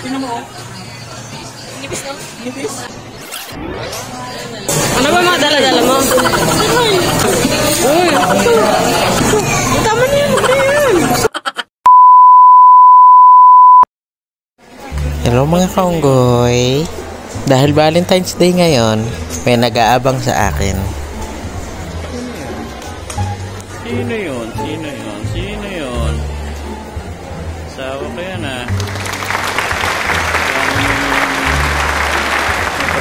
Tingnan mo. Nipis, no? Nipis. Ano ba mga dala-dala mo? Uy! Tama na yan! Hello mga kaunggoy. Dahil Valentine's Day ngayon, may nag-aabang sa akin. Sino yun? Sino yun? Sino yun? Sawa ko yan ah.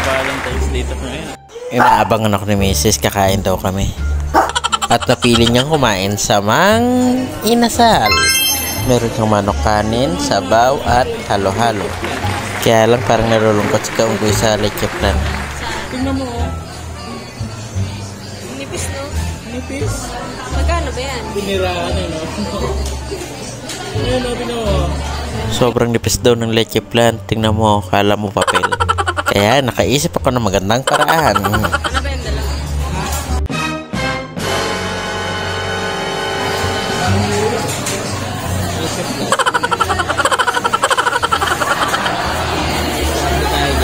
Valentine's Day ito ngayon. Inaabangan ako ni Mrs. Kakain daw kami. At napili niyang kumain sa mang inasal. Meron siyang manok kanin, sabaw at halo-halo. Kaya lang parang nalulungkot si kaunggoy sa leche plan. Tingnan mo. Nipis, no? Nipis. Magkano ba yan? Biniraan eh, no? Ayun, nabi mo. Sobrang nipis daw ng leche plan. Tingnan mo, kala mo papel. Kaya nakaisip ako ng magandang paraan. Ano ba yung dala?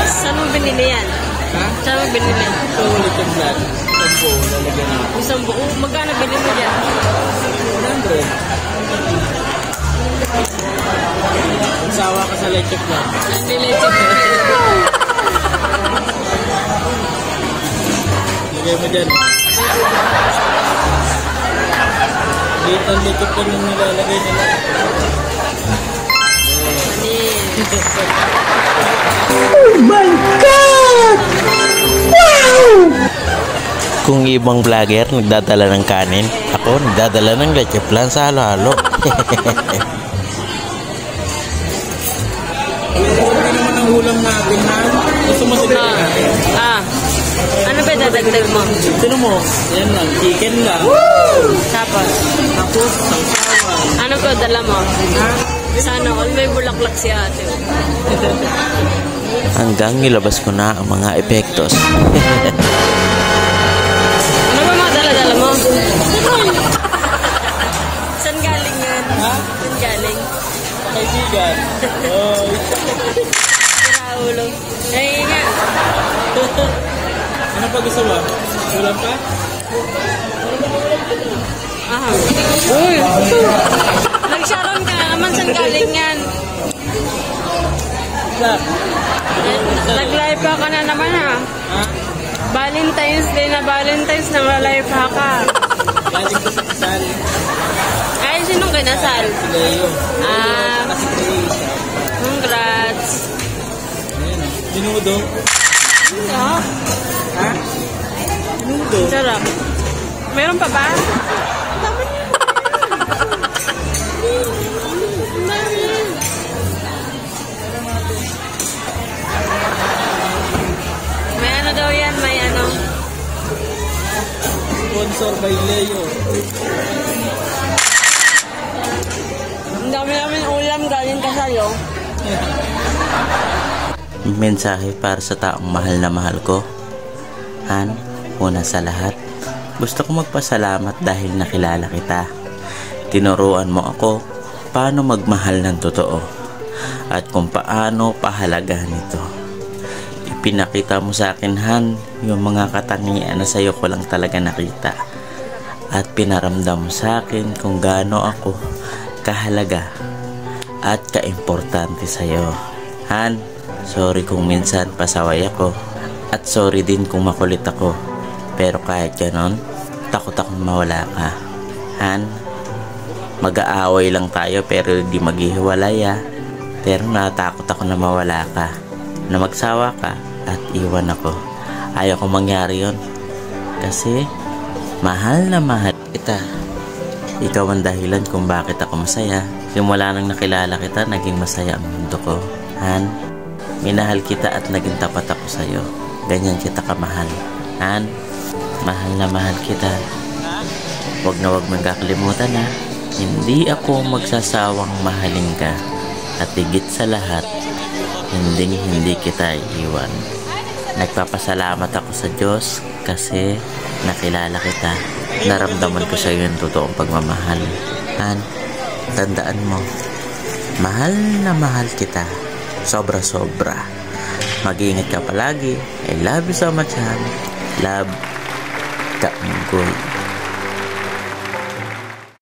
Saan mo binili yan? Ha? Saan mo binili yan? Ito ulit yung plan. Isang buo, lalagyan natin. Isang buo. Magkano binili mo dyan? 100. Magsawa ka sa leche plan. Nileche ko. Lagay mo dyan. Dito ang leche plan yung nilalagay nila. Oh my God! Wow! Kung ibang vlogger nagdadala ng kanin, ako nagdadala ng leche plan sa halo-halo. Ano naman ang ulam natin, ha? Gusto mo siguro natin? Ano ba dadagdag mo? Sino mo? Yan lang, chicken lang. Tapos, Sausawan. ano ba dala mo? Sana all may bulaklak si ate. Hanggang nilabas ko na ang mga epektos. Ano ba mga dala-dala mo? Saan galing yan? Ha? Saan galing? Kaibigan. Oy. Raulo. Ay nga. Ano pa gusto mo? Ulam pa? Aha. Uy! Nag-sharon ka naman. Saan galing yan? Sarap. Nag-live ka na naman ha. Ha? Valentine's Day na Valentine's na live ka. Galing ko sa kasal. Ay, sinong kinasal? Si Leo. Kasi Croatia. Congrats. Ayun o. Dinudo. Ah, Ha? Dinudo. sarap. Meron pa ba? May ano daw yan, may ano. Sponsor by Leo. Ang dami namin ulam galing ka sa'yo. Mensahe para sa taong mahal na mahal ko. Han, una sa lahat, gusto ko magpasalamat dahil nakilala kita. Tinuruan mo ako paano magmahal ng totoo at kung paano pahalagahan ito. Ipinakita mo sa akin, Han, yung mga katangian na sa'yo ko lang talaga nakita. At pinaramdam mo sa akin kung gaano ako kahalaga at kaimportante sa'yo. Han, sorry kung minsan pasaway ako at sorry din kung makulit ako. Pero kahit ganon, takot akong mawala ka. Han, mag-aaway lang tayo pero di maghihiwalay ah. Pero natakot ako na mawala ka, na magsawa ka at iwan ako. Ayaw ko mangyari yon kasi mahal na mahal kita. Ikaw ang dahilan kung bakit ako masaya. Simula nang nakilala kita, naging masaya ang mundo ko. Han, minahal kita at naging tapat ako sa'yo. Ganyan kita kamahal. Han, mahal na mahal kita. Huwag na huwag mong kakalimutan ha. Hindi ako magsasawang mahalin ka. At higit sa lahat, hindi kita iiwan. Nagpapasalamat ako sa Diyos kasi nakilala kita. Naramdaman ko sa iyo yung totoong pagmamahal. Han, tandaan mo, mahal na mahal kita. Sobra-sobra. Mag-iingat ka palagi. I love you so much, Han. Love, Kaunggoy.